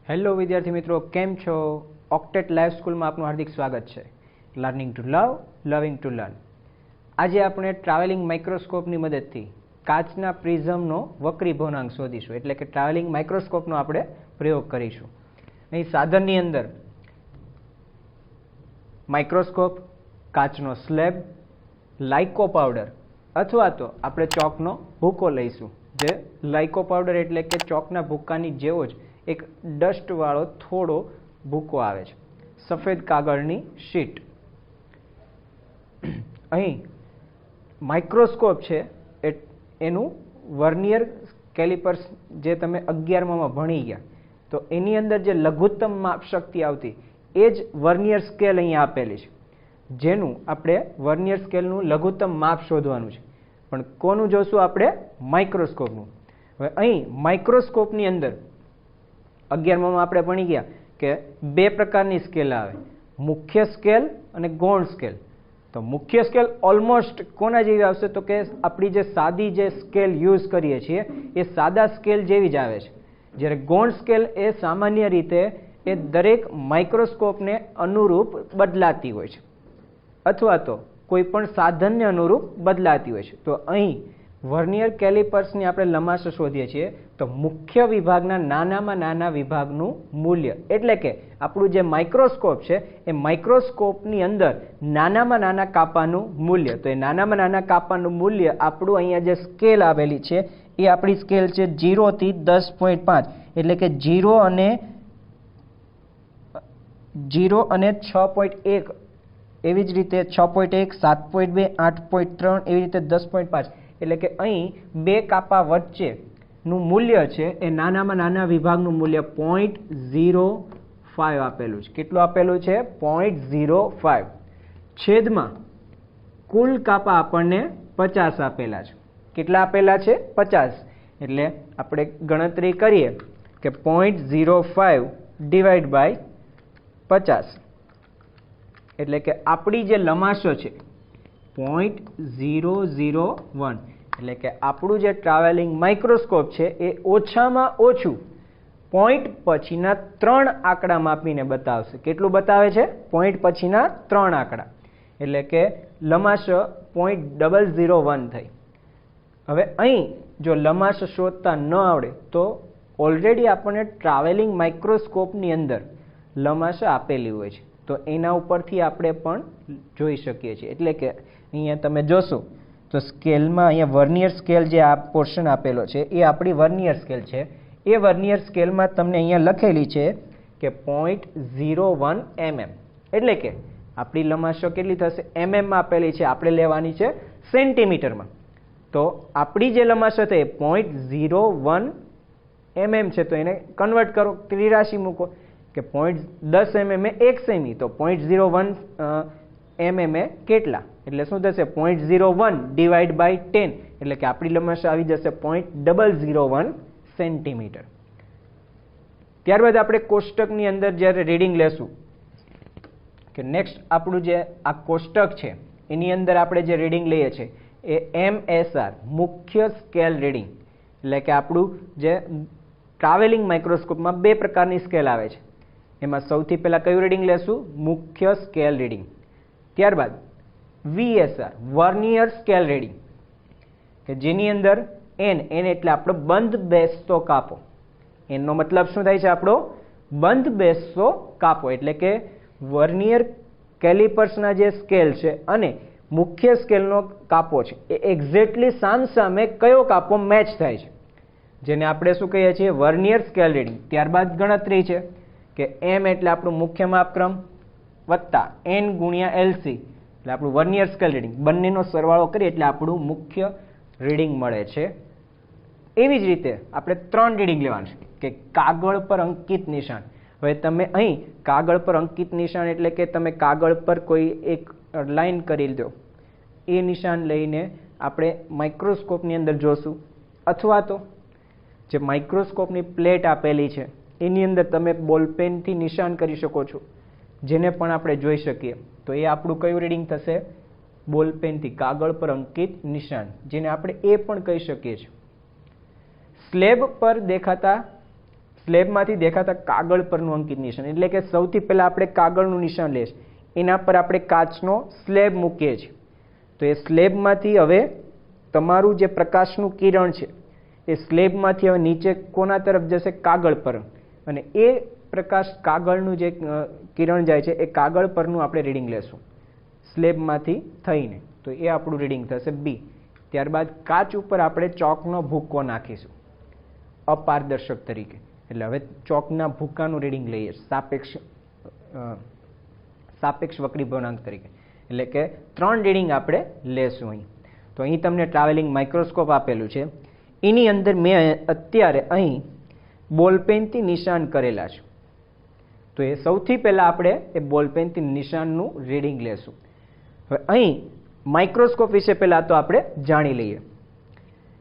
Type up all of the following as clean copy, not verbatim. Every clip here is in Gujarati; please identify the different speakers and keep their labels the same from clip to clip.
Speaker 1: હેલો વિદ્યાર્થી મિત્રો, કેમ છો? ઓક્ટેટ લાઈવ સ્કૂલમાં આપનું હાર્દિક સ્વાગત છે. લર્નિંગ ટુ લવ, લવિંગ ટુ લર્ન. આજે આપણે ટ્રાવેલિંગ માઇક્રોસ્કોપની મદદથી કાચના પ્રિઝમનો વક્રી ભવનાંક શોધીશું, એટલે કે ટ્રાવેલિંગ માઇક્રોસ્કોપનો આપણે પ્રયોગ કરીશું. અહીં સાધનની અંદર માઇક્રોસ્કોપ, કાચનો સ્લેબ, લાઇકો પાવડર અથવા તો આપણે ચોકનો ભૂકો લઈશું. જે લાઇકો પાવડર એટલે કે ચોકના ભૂકાની જેવો જ એક ડસ્ટવાળો થોડો ભૂકો આવે છે, સફેદ કાગળની શીટ. અહીં માઇક્રોસ્કોપ છે એનું વર્નિયર કેલિપર્સ જે તમે 11માં ભણી ગયા, તો એની અંદર જે લઘુત્તમ માપ શક્તિ આવતી એ જ વર્નિયર સ્કેલ અહીંયા આપેલી છે, જેનું આપણે વર્નિયર સ્કેલનું લઘુત્તમ માપ શોધવાનું છે. પણ કોનું જોશું આપણે? માઇક્રોસ્કોપનું. હવે અહીં માઇક્રોસ્કોપની અંદર 11માં આપણે ભણી ગયા કે બે પ્રકારની સ્કેલ આવે, મુખ્ય સ્કેલ અને ગૌણ સ્કેલ. તો મુખ્ય સ્કેલ ઓલમોસ્ટ કોના જેવી આવશે? તો કે આપણી જે સાદી જે સ્કેલ યુઝ કરીએ છીએ એ સાદા સ્કેલ જેવી જ આવે છે. જ્યારે ગૌણ સ્કેલ એ સામાન્ય રીતે એ દરેક માઇક્રોસ્કોપને અનુરૂપ બદલાતી હોય છે, અથવા તો કોઈ પણ સાધનને અનુરૂપ બદલાતી હોય છે. તો અહીં વર્નિયર કેલિપર્સની આપણે લંબાશ શોધીએ છીએ, તો મુખ્ય વિભાગના નાનામાં નાના વિભાગનું મૂલ્ય, એટલે કે આપણું જે માઇક્રોસ્કોપ છે એ માઇક્રોસ્કોપની અંદર નાનામાં નાના કાપાનું મૂલ્ય. તો એ નાનામાં નાના કાપાનું મૂલ્ય આપણું અહીંયા જે સ્કેલ આવેલી છે એ આપણી સ્કેલ છે 0 થી 10.5, એટલે કે 0 અને 6.1, એવી જ રીતે 6.1, 7.2, 8.3, એવી રીતે 10.5. એટલે કે અહીં બે કાપા વચ્ચેનું મૂલ્ય છે એ નાનામાં નાના વિભાગનું મૂલ્ય 0.05 આપેલું છે. કેટલું આપેલું છે? 0.05. છેદમાં કુલ કાપા આપણને 50 આપેલા છે. કેટલા આપેલા છે? 50. એટલે આપણે ગણતરી કરીએ કે 0.05 ડિવાઈડ બાય 50, એટલે કે આપણી જે લંબાશો છે 0.001, એટલે કે આપણું જે ટ્રાવેલિંગ માઇક્રોસ્કોપ છે એ ઓછામાં ઓછું પોઈન્ટ પછીના 3 આંકડા માપીને બતાવશે. કેટલું બતાવે છે? પોઈન્ટ પછીના 3 આંકડા, એટલે કે લંબાશ 0.001 થઈ. હવે અહીં જો લંબાશ શોધતા ન આવડે તો ઓલરેડી આપણને ટ્રાવેલિંગ માઇક્રોસ્કોપની અંદર લંબાશ આપેલી હોય છે, તો એના ઉપરથી આપણે પણ જોઈ શકીએ છીએ. એટલે કે અહીંયા તમે જોશો તો સ્કેલમાં અહીંયા વર્નિયર સ્કેલ જે આ પોર્શન આપેલો છે એ આપણી વર્નિયર સ્કેલ છે. એ વર્નિયર સ્કેલમાં તમને અહીંયા લખેલી છે કે 0.01 mm, એટલે કે આપણી લંબાશો કેટલી થશે? mm આપેલી છે, આપણે લેવાની છે સેન્ટીમીટરમાં. તો આપણી જે લંબાશો છે 0.01 mm છે, તો એને કન્વર્ટ કરો, ત્રિરાશી મૂકો કે 0.10 mm એ 1 સેમી, તો 0.01 mm એ કેટલા? એટલે શું થશે? 0.01 ડિવાઈડ બાય 10, એટલે કે આપણી લંબાઈ આવી જશે 0.001 સેન્ટીમીટર. ત્યારબાદ આપણે કોષ્ટકની અંદર જ્યારે રીડિંગ લેશું કે નેક્સ્ટ આપણું જે આ કોષ્ટક છે એની અંદર આપણે જે રીડિંગ લઈએ છીએ એ MSR, મુખ્ય સ્કેલ રીડિંગ. એટલે કે આપણું જે ટ્રાવેલિંગ માઇક્રોસ્કોપમાં બે પ્રકારની સ્કેલ આવે છે, એમાં સૌથી પહેલાં કયું રીડિંગ લેશું? મુખ્ય સ્કેલ રીડિંગ. ત્યારબાદ VSR, વર્નિયર સ્કેલ રીડિંગ, કે જેની અંદર N એટલે આપણો બંધ બેસતો કાપો. એનો મતલબ શું થાય છે? આપણો બંધ બેસતો કાપો, એટલે કે વર્નિયર કેલિપર્સના જે સ્કેલ છે અને મુખ્ય સ્કેલનો કાપો છે એ એક્ઝેક્ટલી સામસામે કયો કાપો મેચ થાય છે, જેને આપણે શું કહીએ છીએ? Vernier scale reading. ત્યારબાદ ગણતરી છે કે M એટલે આપણું મુખ્ય માપક્રમ વત્તા N ગુણ્યા LC, એટલે આપણું વર્નિયર સ્કેલ રીડિંગ. બંનેનો સરવાળો કરીએ એટલે આપણું મુખ્ય રીડિંગ મળે છે. એવી જ રીતે આપણે 3 રીડિંગ લેવાનું છે કે કાગળ પર અંકિત નિશાન. હવે તમે અહીં કાગળ પર અંકિત નિશાન એટલે કે તમે કાગળ પર કોઈ એક લાઈન કરી દો, એ નિશાન લઈને આપણે માઇક્રોસ્કોપની અંદર જોશું, અથવા તો જે માઇક્રોસ્કોપની પ્લેટ આપેલી છે એની અંદર તમે બોલપેનથી નિશાન કરી શકો છો, જેને પણ આપણે જોઈ શકીએ. તો એ આપણું કયું રીડિંગ થશે? બોલપેનથી કાગળ પર અંકિત નિશાન, જેને આપણે એ પણ કહી શકીએ છીએ. સ્લેબ પર દેખાતા સ્લેબમાંથી દેખાતા કાગળ પરનું અંકિત નિશાન, એટલે કે સૌથી પહેલા આપણે કાગળનું નિશાન લઈશું, એના પર આપણે કાચનો સ્લેબ મૂકીએ છીએ. તો એ સ્લેબમાંથી હવે તમારું જે પ્રકાશનું કિરણ છે એ સ્લેબમાંથી હવે નીચે કોના તરફ જશે? કાગળ પર. અને એ પ્રકાશ કાગળનું જે કિરણ જાય છે એ કાગળ પરનું આપણે રીડિંગ લેશું સ્લેબમાંથી થઈને. તો એ આપણું રીડિંગ થશે બી. ત્યારબાદ કાચ ઉપર આપણે ચોકનો ભૂક્કો નાખીશું અપારદર્શક તરીકે. એટલે હવે ચોકના ભૂક્કાનું રીડિંગ લઈએ સાપેક્ષ વક્રીભવનાંક તરીકે. એટલે કે 3 રીડિંગ આપણે લેશું અહીં. તો અહીં તમને ટ્રાવેલિંગ માઇક્રોસ્કોપ આપેલું છે, એની અંદર મેં અત્યારે અહીં બોલપેનથી નિશાન કરેલા છે. તો એ સૌથી પહેલાં આપણે એ બોલપેનથી નિશાનનું રીડિંગ લેશું. હવે અહીં માઇક્રોસ્કોપ વિશે પહેલાં તો આપણે જાણી લઈએ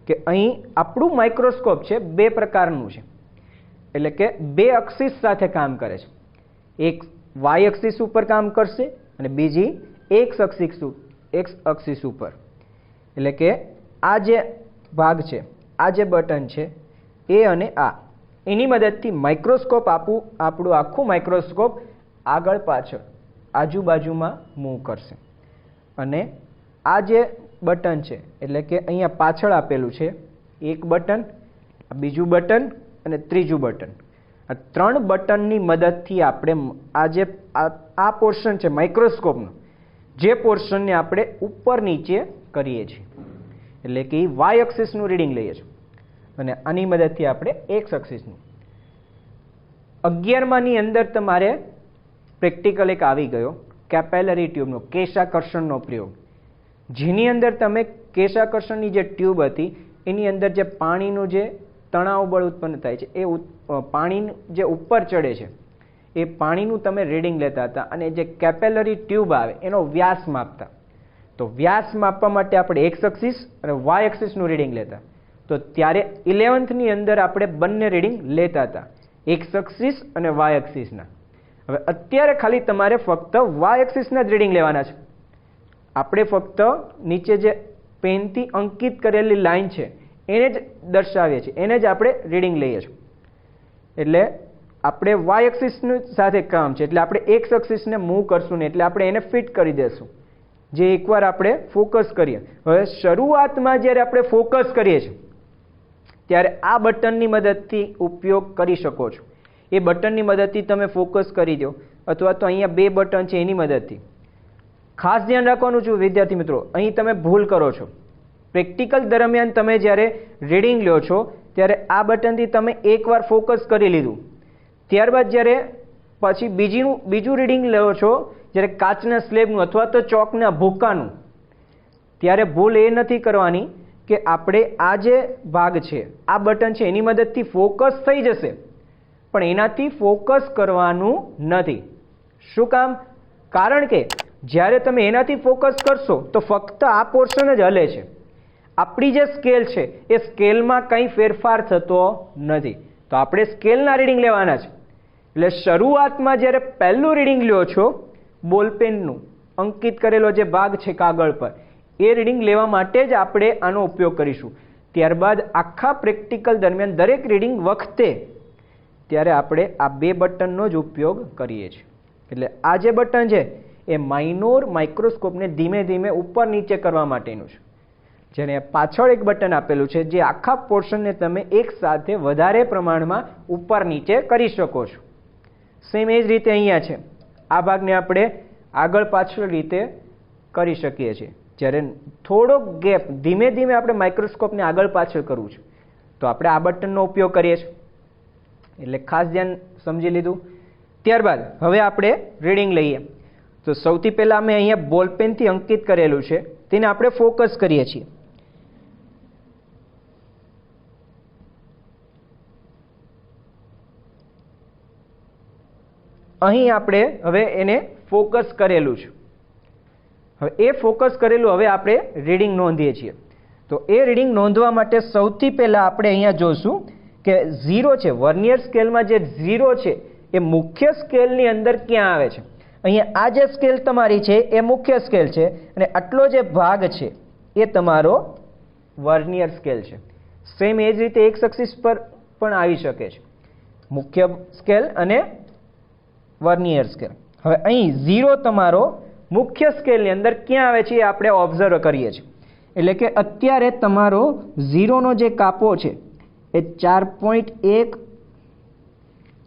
Speaker 1: કે અહીં આપણું માઇક્રોસ્કોપ છે 2 પ્રકારનું છે. એટલે કે 2 અક્ષિસ સાથે કામ કરે છે. એક વાય અક્ષિસ ઉપર કામ કરશે અને બીજી એક્સ અક્ષિસ ઉપર. એટલે કે આ જે ભાગ છે, આ જે બટન છે એ અને આ, એની મદદથી માઇક્રોસ્કોપ આપણું આખું માઇક્રોસ્કોપ આગળ પાછળ આજુબાજુમાં મૂવ કરશે. અને આ જે બટન છે એટલે કે અહીંયા પાછળ આપેલું છે એક બટન, બીજું બટન અને ત્રીજું બટન. આ 3 બટનની મદદથી આપણે આ પોર્શન છે માઇક્રોસ્કોપનો, જે પોર્શનને આપણે ઉપર નીચે કરીએ છીએ. એટલે કે વાય એક્સિસનું રીડિંગ લઈએ છીએ અને આની મદદથી આપણે એક્સ એક્સિસનું. 11માની અંદર તમારે પ્રેક્ટિકલ એક આવી ગયો કેપેલરી ટ્યુબનો, કેશાકર્ષણનો પ્રયોગ, જેની અંદર તમે કેશાકર્ષણની જે ટ્યુબ હતી એની અંદર જે પાણીનું જે તણાવ બળ ઉત્પન્ન થાય છે એ પાણી જે ઉપર ચડે છે એ પાણીનું તમે રીડિંગ લેતા હતા અને જે કેપેલરી ટ્યુબ આવે એનો વ્યાસ માપતા. તો વ્યાસ માપવા માટે આપણે એક્સ એક્સિસ અને વાય એક્સિસનું રીડિંગ લેતા. તો ત્યારે 11thની અંદર આપણે બંને રીડિંગ લેતા હતા, એક્સ એક્સિસ અને વાય એક્સિસના. હવે અત્યારે ખાલી તમારે ફક્ત વાય એક્સિસના જ રીડિંગ લેવાના છે. આપણે ફક્ત નીચે જે પેનથી અંકિત કરેલી લાઈન છે એને જ દર્શાવીએ છીએ, એને જ આપણે રીડિંગ લઈએ છીએ. એટલે આપણે વાય એક્સિસની સાથે કામ છે એટલે આપણે એક્સ એક્સિસને મૂવ કરશું ને એટલે આપણે એને ફિટ કરી દેશું, જે એકવાર આપણે ફોકસ કરીએ. હવે શરૂઆતમાં જ્યારે આપણે ફોકસ કરીએ છીએ ત્યારે આ બટનની મદદથી ઉપયોગ કરી શકો છો. એ બટનની મદદથી તમે ફોકસ કરી દો અથવા તો અહીંયા 2 બટન છે એની મદદથી. ખાસ ધ્યાન રાખવાનું છું વિદ્યાર્થી મિત્રો, અહીં તમે ભૂલ કરો છો. પ્રેક્ટિકલ દરમિયાન તમે જ્યારે રીડિંગ લો છો ત્યારે આ બટનથી તમે એકવાર ફોકસ કરી લીધું, ત્યારબાદ જ્યારે પછી બીજું રીડિંગ લો છો જ્યારે કાચના સ્લેબનું અથવા તો ચોકના ભૂક્કાનું, ત્યારે ભૂલ એ નથી કરવાની કે આપણે આ જે ભાગ છે આ બટન છે એની મદદથી ફોકસ થઈ જશે પણ એનાથી ફોકસ કરવાનું નથી. શું કામ? કારણ કે જ્યારે તમે એનાથી ફોકસ કરશો તો ફક્ત આ પોર્શન જ હલે છે. આપણી જે સ્કેલ છે એ સ્કેલમાં કંઈ ફેરફાર થતો નથી. તો આપણે સ્કેલના રીડિંગ લેવાના છે. એટલે શરૂઆતમાં જ્યારે પહેલું રીડિંગ લ્યો છો બોલપેનનું અંકિત કરેલો જે ભાગ છે કાગળ પર, એ રીડિંગ લેવા માટે જ આપણે આનો ઉપયોગ કરીશું. ત્યારબાદ આખા પ્રેક્ટિકલ દરમિયાન દરેક રીડિંગ વખતે ત્યારે આપણે આ 2 બટનનો જ ઉપયોગ કરીએ છીએ. એટલે આ જે બટન છે એ માઇનોર માઇક્રોસ્કોપને ધીમે ધીમે ઉપર નીચે કરવા માટેનું છે. જેને પાછળ એક બટન આપેલું છે જે આખા પોર્શનને તમે એક સાથે વધારે પ્રમાણમાં ઉપર નીચે કરી શકો છો. સેમ એ જ રીતે અહીંયા છે, આ ભાગને આપણે આગળ પાછળ રીતે કરી શકીએ છીએ. જ્યારે થોડો ગેપ ધીમે ધીમે આપણે માઇક્રોસ્કોપને આગળ પાછળ કરવું છે તો આપણે આ બટનનો ઉપયોગ કરીએ છીએ. એટલે ખાસ ધ્યાન સમજી લીધું. ત્યારબાદ હવે આપણે રીડિંગ લઈએ. તો સૌથી પહેલાં મેં અહીંયા બોલપેનથી અંકિત કરેલું છે તેને આપણે ફોકસ કરીએ છીએ. અહીં આપણે હવે એને ફોકસ કરેલું છે. હવે એ ફોકસ કરેલું હવે આપણે રીડિંગ નોંધીએ છીએ. તો એ રીડિંગ નોંધવા માટે સૌથી પહેલાં આપણે અહીંયા જોશું કે 0 છે, વર્નિયર સ્કેલમાં જે 0 છે એ મુખ્ય સ્કેલની અંદર ક્યાં આવે છે. અહીંયા આ જે સ્કેલ તમારી છે એ મુખ્ય સ્કેલ છે અને આટલો જે ભાગ છે એ તમારો વર્નિયર સ્કેલ છે. સેમ એ જ રીતે એક્સ એક્સિસ પર પણ આવી શકે છે. મુખ્ય સ્કેલ અને વર્નિયર સ્કેલ. હવે અહીં 0 તમારો મુખ્ય સ્કેલની અંદર ક્યાં આવે છે એ આપણે ઓબ્ઝર્વ કરીએ છીએ. એટલે કે અત્યારે તમારો 0નો જે કાપો છે એ 4.1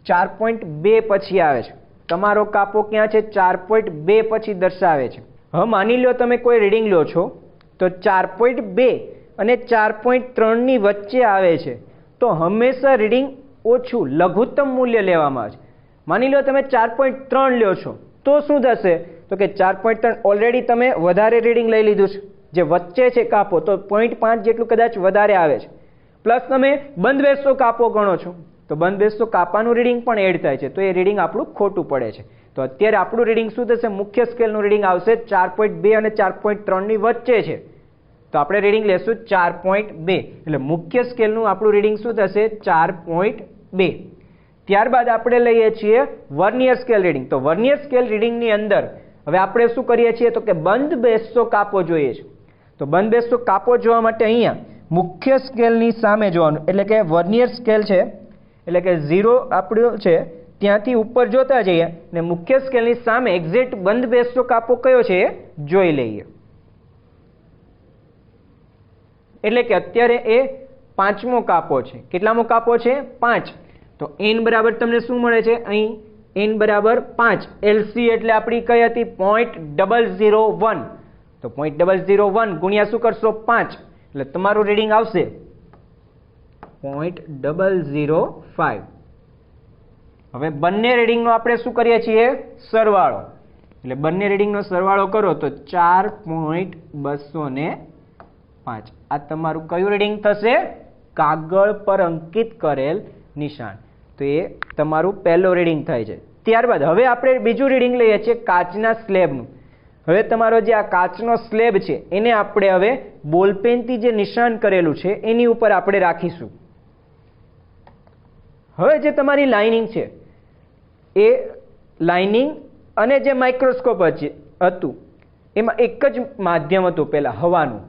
Speaker 1: 4.2 પછી આવે છે. તમારો કાપો ક્યાં છે? 4.2 પછી દર્શાવે છે. હવે માની લો તમે કોઈ રીડિંગ લો છો તો 4.2 અને 4.3 ની વચ્ચે આવે છે તો હંમેશા રીડિંગ ઓછું લઘુત્તમ મૂલ્ય લેવામાં આવે છે. માની લો તમે 4.3 લ્યો છો તો શું થશે? તો કે 4.3 ઓલરેડી તમે વધારે રીડિંગ લઈ લીધું છે, જે વચ્ચે છે કાપો તો 0.5 જેટલું કદાચ વધારે આવે છે. પ્લસ તમે બંધબેસતો કાપો ગણો છો તો બંધબેસતો કાપાનું રીડિંગ પણ એડ થાય છે, તો એ રીડિંગ આપણું ખોટું પડે છે. તો અત્યારે આપણું રીડિંગ શું થશે? મુખ્ય સ્કેલનું રીડિંગ આવશે 4.2 અને 4.3 ની વચ્ચે છે, તો આપણે રીડિંગ લેશું 4.2. એટલે મુખ્ય સ્કેલનું આપણું રીડિંગ શું થશે? 4.2. ત્યારબાદ આપણે લઈએ છીએ વર્નિયર સ્કેલ રીડિંગ. તો વર્નિયર સ્કેલ રીડિંગની અંદર હવે આપણે શું કરીએ છીએ? તો કે બંધ બેસતો કાપો જોઈએ છે. તો બંધ બેસતો કાપો જોવા માટે અહીંયા મુખ્ય સ્કેલની સામે જોવાનું, એટલે કે વર્નિયર સ્કેલ છે એટલે કે 0 આપણું છે ત્યાંથી ઉપર જોતા જઈએ ને મુખ્ય સ્કેલની સામે એક્ઝેક્ટ બંધ બેસતો કાપો કયો છે એ જોઈ લઈએ. એટલે કે અત્યારે એ 5મો કાપો છે. કેટલામો કાપો છે? 5. તો n બરાબર તમને શું મળે છે? અહીં n બરાબર 5. LC એટલે આપણી કઈ હતી? 0.001. તો 0.001 ગુણ્યા શું કરશો? 5. એટલે તમારું રીડિંગ આવશે 0.005. હવે બંને રીડિંગનો આપણે શું કરીએ છીએ? સરવાળો. એટલે બંને રીડિંગનો સરવાળો કરો તો 4.205. આ તમારું કયું રીડિંગ થશે? કાગળ પર અંકિત કરેલ નિશાન. તો એ તમારું પહેલો રીડિંગ થાય છે. ત્યારબાદ હવે આપણે બીજું રીડિંગ લઈએ છીએ કાચના સ્લેબનું. હવે તમારો જે આ કાચનો સ્લેબ છે એને આપણે હવે બોલપેનથી જે નિશાન કરેલું છે એની ઉપર આપણે રાખીશું. હવે જે તમારી લાઇનિંગ છે એ લાઇનિંગ અને જે માઇક્રોસ્કોપ હતું એમાં એક જ માધ્યમ હતું પહેલાં, હવાનું.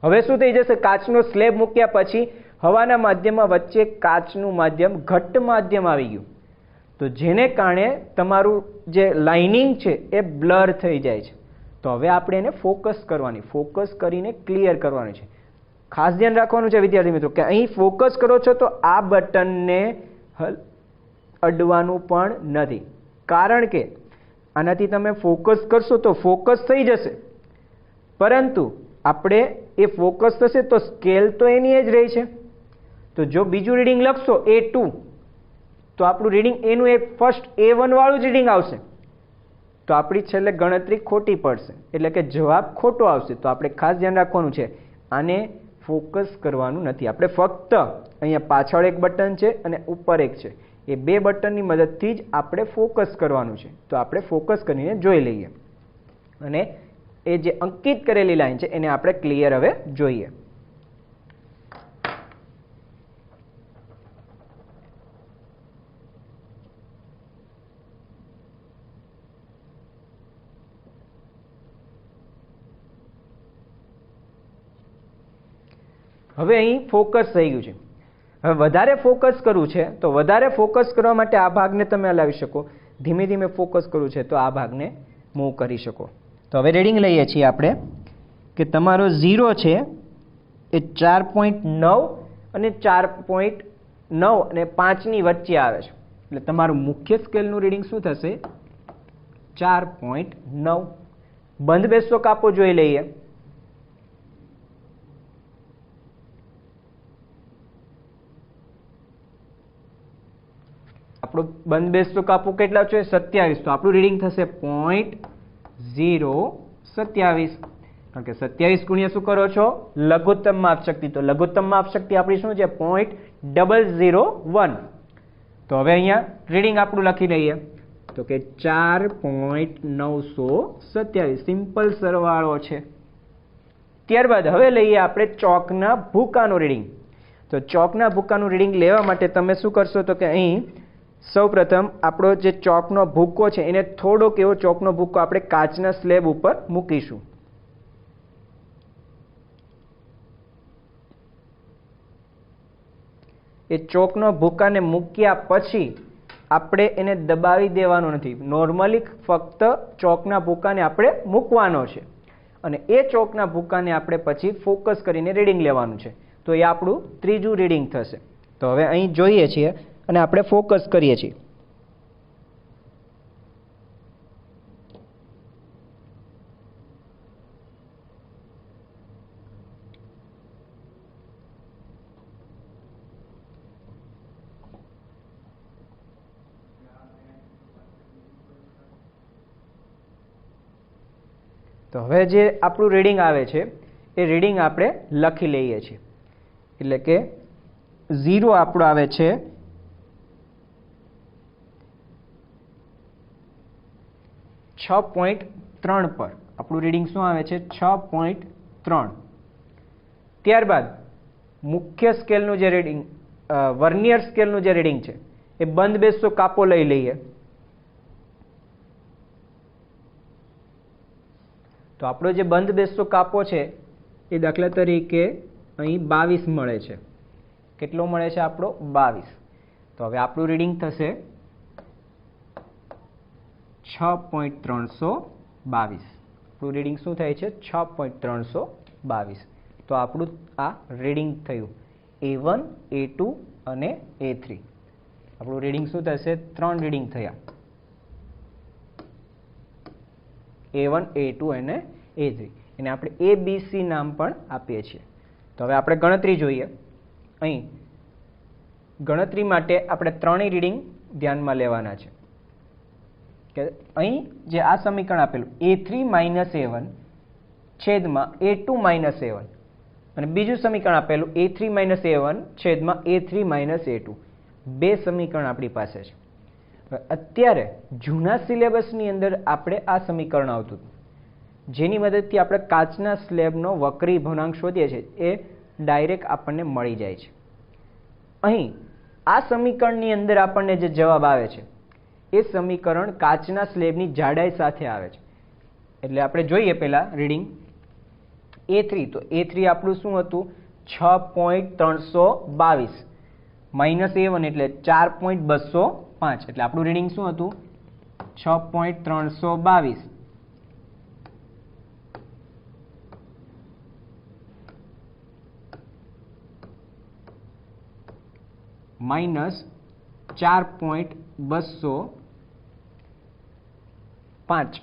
Speaker 1: હવે શું થઈ જશે? કાચનો સ્લેબ મૂક્યા પછી હવાના માધ્યમમાં વચ્ચે કાચનું માધ્યમ, ઘટ્ટ માધ્યમ આવી ગયું. તો જેને કારણે તમારું જે લાઇનિંગ છે એ બ્લર થઈ જાય છે. તો હવે આપણે એને ફોકસ કરવાની, ફોકસ કરીને ક્લિયર કરવાનું છે. ખાસ ધ્યાન રાખવાનું છે વિદ્યાર્થી મિત્રો કે અહીં ફોકસ કરો છો તો આ બટનને અડવાનું પણ નથી, કારણ કે આનાથી તમે ફોકસ કરશો તો ફોકસ થઈ જશે, પરંતુ આપણે એ ફોકસ થશે તો સ્કેલ તો એની જ રહી છે. તો જો બીજું રીડિંગ લખશો A2 તો આપણું રીડિંગ એનું એક ફર્સ્ટ A1 વાળું જ રીડિંગ આવશે. તો આપણી છેલ્લે ગણતરી ખોટી પડશે, એટલે કે જવાબ ખોટો આવશે. તો આપણે ખાસ ધ્યાન રાખવાનું છે, આને ફોકસ કરવાનું નથી. આપણે ફક્ત અહીંયા પાછળ એક બટન છે અને ઉપર એક છે, એ બે બટનની મદદથી જ આપણે ફોકસ કરવાનું છે. તો આપણે ફોકસ કરીને જોઈ લઈએ અને એ જે અંકિત કરેલી લાઈન છે એને આપણે ક્લિયર હવે જોઈએ. હવે અહીં ફોકસ થઈ ગયું છે. હવે વધારે ફોકસ કરવું છે તો વધારે ફોકસ કરવા માટે આ ભાગને તમે હલાવી શકો. ધીમે ધીમે ફોકસ કરવું છે તો આ ભાગને મૂવ કરી શકો. તો હવે રીડિંગ લઈએ છીએ આપણે કે તમારો 0 છે એ 4.9 અને 4.9 અને 5ની વચ્ચે આવે છે. એટલે તમારું મુખ્ય સ્કેલનું રીડિંગ શું થશે? 4.9. બંધ બેસતો કાપો જોઈ લઈએ. આપણું બંધ બેસતો કાપો કેટલા છે? 27. તો આપણું રીડિંગ થશે 0.027. કારણ કે 27 ગુણ્યા શું કરો છો? લઘુત્તમ માપ શક્તિ. તો લઘુત્તમ માપ શક્તિ આપણી શું છે? 0.001. તો હવે અહીંયા રીડિંગ આપણું લખી લઈએ તો કે 4.927. સિમ્પલ સરવાળો છે. ત્યારબાદ હવે લઈએ આપણે ચોકના ભૂકાનું રીડિંગ. તો ચોકના ભૂકાનું રીડિંગ લેવા માટે તમે શું કરશો? તો કે અહીં સૌપ્રથમ આપણો જે ચોકનો ભૂકો છે એને થોડોક એવો ચોકનો ભૂકો આપણે કાચના સ્લેબ ઉપર મૂકીશું. એ ચોકનો ભૂકાને મૂક્યા પછી આપણે એને દબાવી દેવાનો નથી. નોર્મલી ફક્ત ચોકના ભૂકાને આપણે મૂકવાનો છે અને એ ચોકના ભૂકાને આપણે પછી ફોકસ કરીને રીડિંગ લેવાનું છે. તો એ આપણું ત્રીજું રીડિંગ થશે. તો હવે અહીં જોઈએ છીએ અને આપણે ફોકસ કરીએ છીએ. તો હવે જે આપણું રીડિંગ આવે છે એ રીડિંગ આપણે લખી લઈએ છીએ. એટલે કે 0 આપણું આવે છે 6.3 પર. આપણું રીડિંગ શું આવે છે? 6.3. ત્યારબાદ મુખ્ય સ્કેલનું જે રીડિંગ, વર્નિયર સ્કેલનું જે રીડિંગ છે એ બંધ બેસતો કાપો લઈ લઈએ. તો આપણો જે બંધ બેસતો કાપો છે એ દાખલા તરીકે અહીં 22 મળે છે. કેટલો મળે છે? આપણો 22. તો હવે આપણું રીડિંગ થશે 6.322. આપણું રીડિંગ શું થાય છે? 6.322. તો આપણું આ રીડિંગ થયું A1, A2 અને A3. આપણું રીડિંગ શું થશે? 3 રીડિંગ થયા, A1, A2 અને A3. એને આપણે ABC નામ પણ આપીએ છીએ. તો હવે આપણે ગણતરી જોઈએ. અહીં ગણતરી માટે આપણે ત્રણેય રીડિંગ ધ્યાનમાં લેવાના છે. કે અહીં જે આ સમીકરણ આપેલું A3 - A1 છેદમાં A2 - A1 અને બીજું સમીકરણ આપેલું A3 - A1 છેદમાં A3 - A2, બે સમીકરણ આપણી પાસે છે. અત્યારે જૂના સિલેબસની અંદર આપણે આ સમીકરણ આવતું હતું, જેની મદદથી આપણે કાચના સ્લેબનો વક્રી ભૂનાંક શોધીએ છીએ. એ ડાયરેક્ટ આપણને મળી જાય છે. અહીં આ સમીકરણની અંદર આપણને જે જવાબ આવે છે એ સમીકરણ કાચના સ્લેબની જાડાઈ સાથે આવે છે. એટલે આપણે જોઈએ પહેલા રીડિંગ A3. તો A3 આપણું શું હતું? 6.322 માઇનસ A1 એટલે 4.205. એટલે આપણું રીડિંગ શું હતું? 6.322 minus 4.205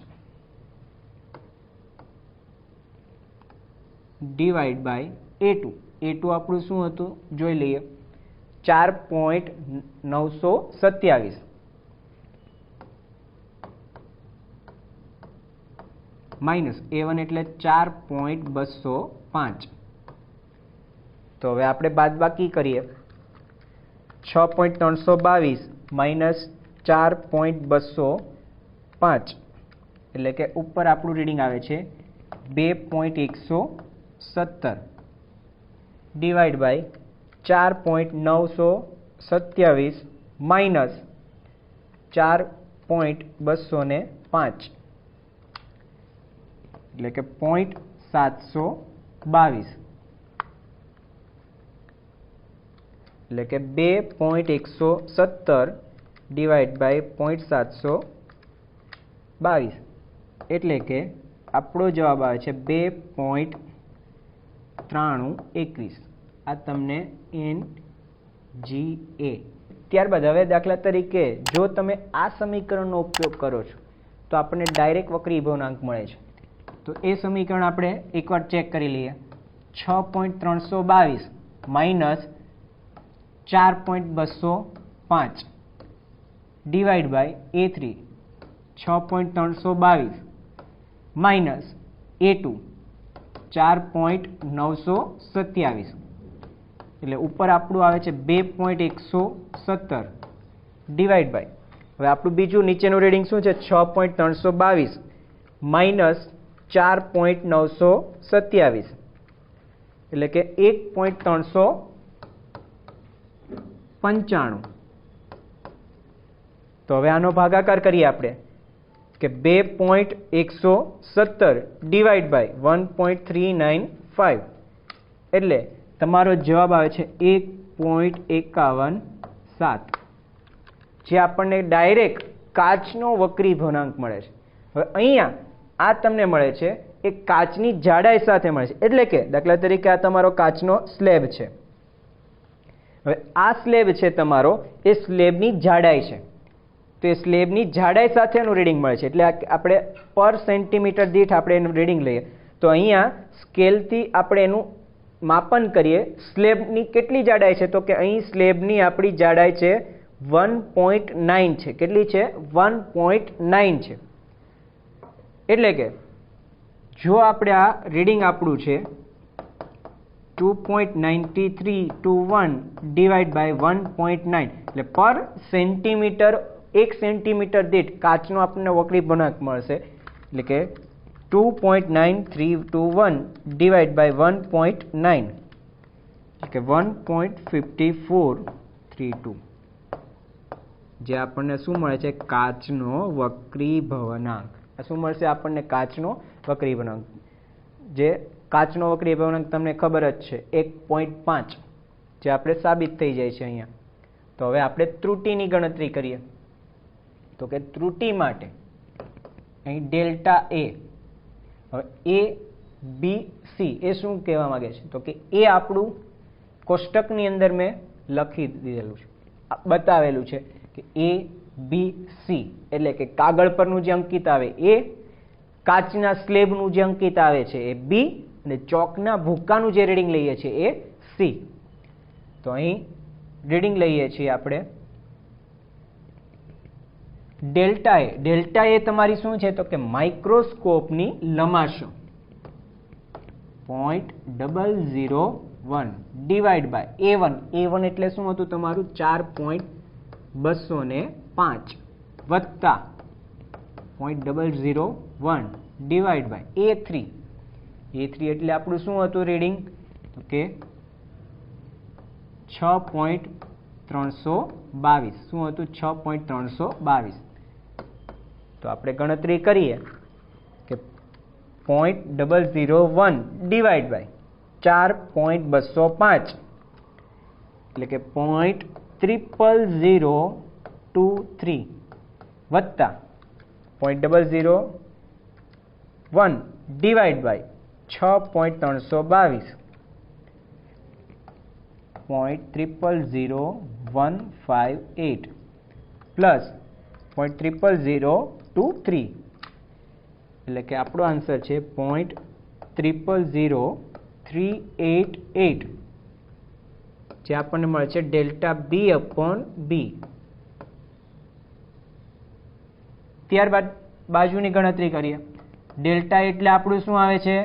Speaker 1: divide by A2. A2 આપણું શું હતું? જોઈ લઈએ. 4.927 માઇનસ A1 એટલે 4.205. તો હવે આપણે બાદબાકી કરીએ. 6.322 માઇનસ 4.205 એટલે કે ઉપર આપણું રીડિંગ આવે છે 2.117 ડિવાઈડ બાય 4.927 માઇનસ 4.205 એટલે કે 0.722 એટલે કે 2.117 ડિવાઈડ બાય 0.722 એટલે કે આપણો જવાબ આવે છે 2.9321. આ તમને NGA. ત્યારબાદ હવે દાખલા તરીકે જો તમે આ સમીકરણનો ઉપયોગ કરો છો તો આપણને ડાયરેક્ટ વક્રી ભૂનાંક મળે છે. તો એ સમીકરણ આપણે એકવાર ચેક કરી લઈએ. 6.322 minus 4.205 divide by A3. 6.322 minus A2 4.927 એટલે ઉપર આપણું આવે છે 2.117 ડિવાઈડ બાય, હવે આપણું બીજું નીચેનું રીડિંગ શું છે? 6.322 માઇનસ 4.927 એટલે કે 1.395. તો હવે આનો ભાગાકાર કરીએ આપણે કે 2.117 ડિવાઈડ બાય 1.395 એટલે તમારો જવાબ આવે છે 1.51 જે આપણને ડાયરેક્ટ કાચનો વક્રી ભવનાંક મળે છે. હવે અહીંયા આ તમને મળે છે એ કાચની જાડાઈ સાથે મળે છે, એટલે કે દાખલા તરીકે આ તમારો કાચનો સ્લેબ છે. હવે આ સ્લેબ છે તમારો, એ સ્લેબની જાડાઈ છે, તો એ સ્લેબની જાડાઈ સાથેનું રીડિંગ મળે છે. એટલે આપણે પર સેન્ટીમીટર દીઠ આપણે એનું રીડિંગ લઈએ તો અહીંયા સ્કેલથી આપણે એનું માપન કરીએ. સ્લેબની કેટલી જાડાઈ છે, તો કે અહીં સ્લેબની આપણી જાડાઈ છે 1.9 છે. કેટલી છે? 1.9 છે. એટલે કે જો આપણે આ રીડિંગ આપણું છે 2.9321 ડિવાઈડ બાય 1.9, એટલે પર સેન્ટીમીટર 1 સેન્ટીમીટર દીઠ કાચનો આપણને વક્રી ભવનાંક મળશે. એટલે કે 2.9321 ડિવાઈડ બાય 1.9, એટલે કે 1.5432, જે આપણને શું મળે છે? કાચનો વક્રી ભવનાંક. શું મળશે આપણને? કાચનો વક્રી ભવનાંક. જે કાચનો વક્રી ભવનાંક તમને ખબર જ છે 1.5, જે આપણે સાબિત થઈ જાય છે અહીંયા. તો હવે આપણે ત્રુટિની ગણતરી કરીએ. તો કે ત્રુટિ માટે અહીં ડેલ્ટા એ, હવે એ બી સી એ શું કહેવા માંગે છે? તો કે એ આપણું કોષ્ટકની અંદર મેં લખી દીધેલું છે, બતાવેલું છે કે એ બી સી, એટલે કે કાગળ પરનું જે અંકિત આવે એ, કાચના સ્લેબનું જે અંકિત આવે છે એ બી, અને ચોકના ભૂકાનું જે રીડિંગ લઈએ છીએ એ સી. તો અહીં રીડિંગ લઈએ છીએ આપણે ડેલ્ટા એ. ડેલ્ટા એ તમારી શું છે? તો કે માઇક્રોસ્કોપની લંબાઈ 0.001 ડિવાઈડ બાય A1. A1 એટલે શું હતું તમારું? 4.205 વત્તા 0.001 ડિવાઈડ બાય A3. A3 એટલે આપણું શું હતું રીડિંગ? તો કે 6.322. શું હતું? 6.322. તો આપણે ગણતરી કરીએ કે 0.001 ડિવાઈડ બાય 4.205, એટલે કે 0.00023 વત્તા 0.001 ડિવાઈડ બાય 6.322, 0.000158 પ્લસ 0.00023, એટલે કે આપણો આન્સર છે 0.000388, જે આપણને મળે છે ડેલ્ટા બી અપોન બી. ત્યારબાદ બાજુની ગણતરી કરીએ. ડેલ્ટા એટલે આપણું શું આવે છે?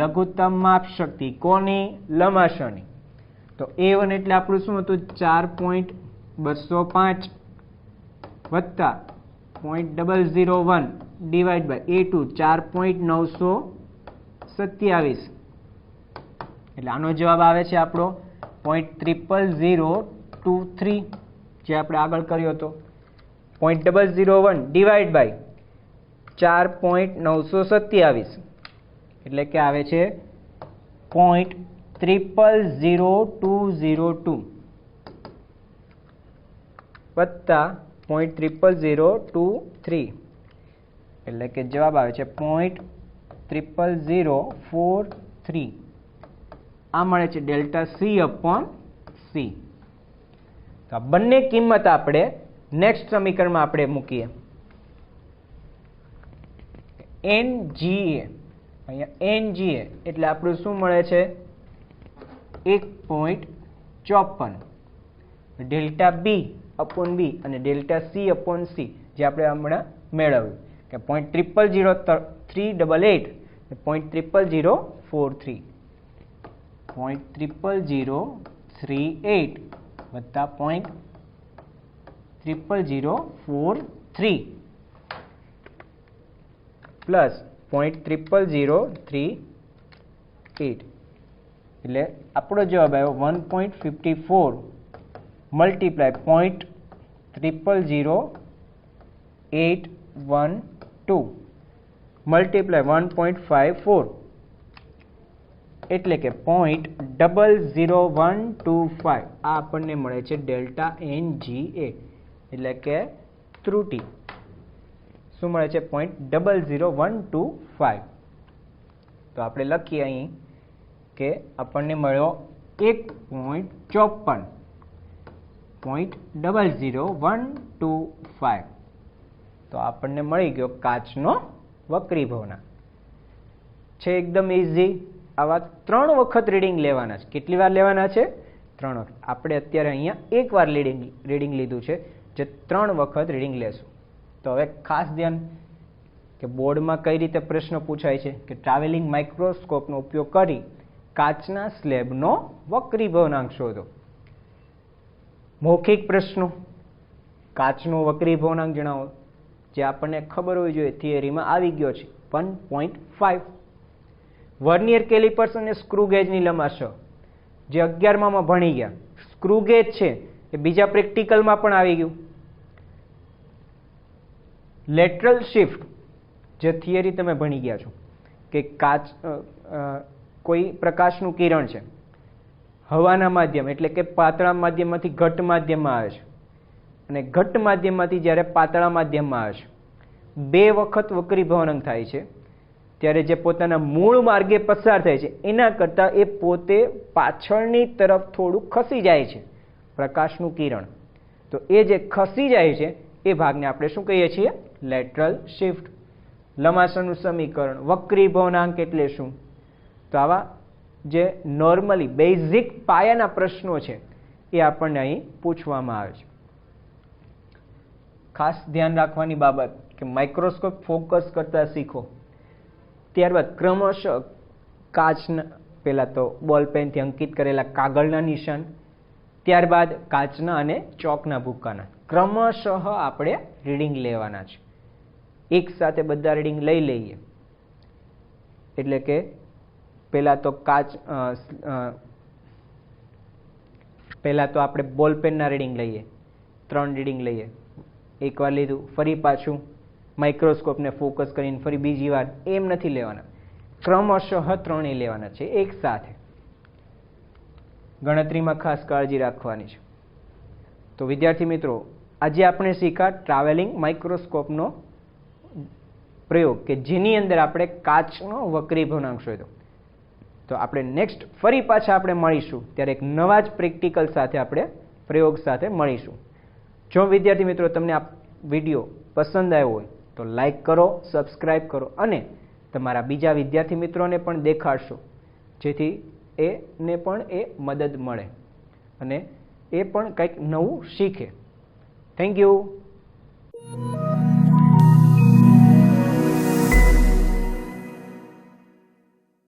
Speaker 1: લઘુત્તમ માપ શક્તિ. કોની? લંબાશયની. તો A1 એટલે આપણું શું હતું? 4.205 વત્તા 0.001 ડિવાઈડ બાય A2 4.927, એટલે આનો જવાબ આવે છે આપણો 0.00023, જે આપણે આગળ કર્યો હતો. 0.001 ડિવાઈડ બાય 4.927, એટલે કે આવે છે 0.00202 વત્તા 0.00023, એટલે કે જવાબ આવે છે 0.00043. આ મળે છે ડેલ્ટા સી અપોન સી. તો આ બંને કિંમત આપણે નેક્સ્ટ સમીકરણમાં આપણે મૂકીએ. NGA, અહીંયા NGA એટલે આપણું શું મળે છે? 1.54. ડેલ્ટા બી અપોન બી અને ડેલ્ટા સી અપોન સી, જે આપણે હમણાં મેળવ્યું કે 0.00388, 0.00043, 0.00038 વત્તા 0.00043 પ્લસ 0.00038, એટલે આપણો જવાબ આવ્યો 1.54 મલ્ટીપ્લાય 0.00812 મલ્ટીપ્લાય 1.54, એટલે કે 0.00125 આ આપણને મળે છે ડેલ્ટા NGA એટલે કે ત્રુટિ શું મળે છે 0.00125. તો આપણે લખીએ અહીં કે આપણને મળ્યો 1.54.00125. તો આપણને મળી ગયો કાચનો વક્રીભવનાંક છે. એકદમ ઇઝી. આવા 3 વખત રીડિંગ લેવાના છે. કેટલી વાર લેવાના છે? 3 વખત. આપણે અત્યારે અહીંયા એક વાર રીડિંગ લીધું છે, જે 3 વખત રીડિંગ લેશું. તો હવે ખાસ ધ્યાન કે બોર્ડમાં કઈ રીતે પ્રશ્ન પૂછાય છે કે ટ્રાવેલિંગ માઇક્રોસ્કોપનો ઉપયોગ કરી કાચના સ્લેબનો વક્રીભવનાંક શોધો. મૌખિક પ્રશ્નો, કાચનો વક્રીભવનાંક જણાવો, જે આપણને ખબર હોવી જોઈએ, થિયરીમાં આવી ગયો છે 1.5. વર્નિયર કેલિપર્સ અને સ્ક્રૂ ગેજની લંબાઈ, જે 11માં ભણી ગયા. સ્ક્રૂ ગેજ છે એ બીજા પ્રેક્ટિકલમાં પણ આવી ગયું. લેટરલ શિફ્ટ, જે થિયરી તમે ભણી ગયા છો કે કાચ કોઈ પ્રકાશનું કિરણ છે, હવાના માધ્યમ એટલે કે પાતળા માધ્યમમાંથી ઘટ્ટ માધ્યમમાં આવે છે અને ઘટ્ટ માધ્યમમાંથી જ્યારે પાતળા માધ્યમમાં આવે છે, 2 વખત વક્રીભવનાંક થાય છે. ત્યારે જે પોતાના મૂળ માર્ગે પસાર થાય છે એના કરતાં એ પોતે પાછળની તરફ થોડું ખસી જાય છે પ્રકાશનું કિરણ. તો એ જે ખસી જાય છે એ ભાગને આપણે શું કહીએ છીએ? Lateral shift. લંબાસરનું સમીકરણ, વક્રીભવનાંક એટલે શું? તો આવા જે નોર્મલી બેઝિક પાયાના પ્રશ્નો છે એ આપણને અહીં પૂછવામાં આવે છે. ખાસ ધ્યાન રાખવાની બાબત કે માઇક્રોસ્કોપ ફોકસ કરતા શીખો. ત્યારબાદ ક્રમશઃ કાચના, પહેલાં તો બોલ પેનથી અંકિત કરેલા કાગળના નિશાન, ત્યારબાદ કાચના અને ચોકના ભૂક્કાના ક્રમશઃ આપણે રીડિંગ લેવાના છે. એક સાથે બધા રીડિંગ લઈ લઈએ એટલે કે પહેલાં તો આપણે બોલ પેનના રીડિંગ લઈએ, 3 રીડિંગ લઈએ. એકવાર લીધું, ફરી પાછું માઇક્રોસ્કોપને ફોકસ કરીને ફરી બીજી વાર, એમ નથી લેવાના. ક્રમશઃ 3 લેવાના છે એક સાથે. ગણતરીમાં ખાસ કાળજી રાખવાની છે. તો વિદ્યાર્થી મિત્રો, આજે આપણે શીખ્યા ટ્રાવેલિંગ માઇક્રોસ્કોપનો પ્રયોગ કે જેની અંદર આપણે કાચનો વક્રીભવનાંક શોધ્યો. તો આપણે નેક્સ્ટ ફરી પાછા આપણે મળીશું ત્યારે એક નવા જ પ્રેક્ટિકલ સાથે આપણે પ્રયોગ સાથે મળીશું. જો વિદ્યાર્થી મિત્રો તમને આ વિડીયો પસંદ આવ્યો હોય તો લાઈક કરો, સબસ્ક્રાઈબ કરો અને તમારા બીજા વિદ્યાર્થી મિત્રોને પણ દેખાડશો, જેથી એને પણ એ મદદ મળે અને એ પણ કંઈક નવું શીખે. Thank you.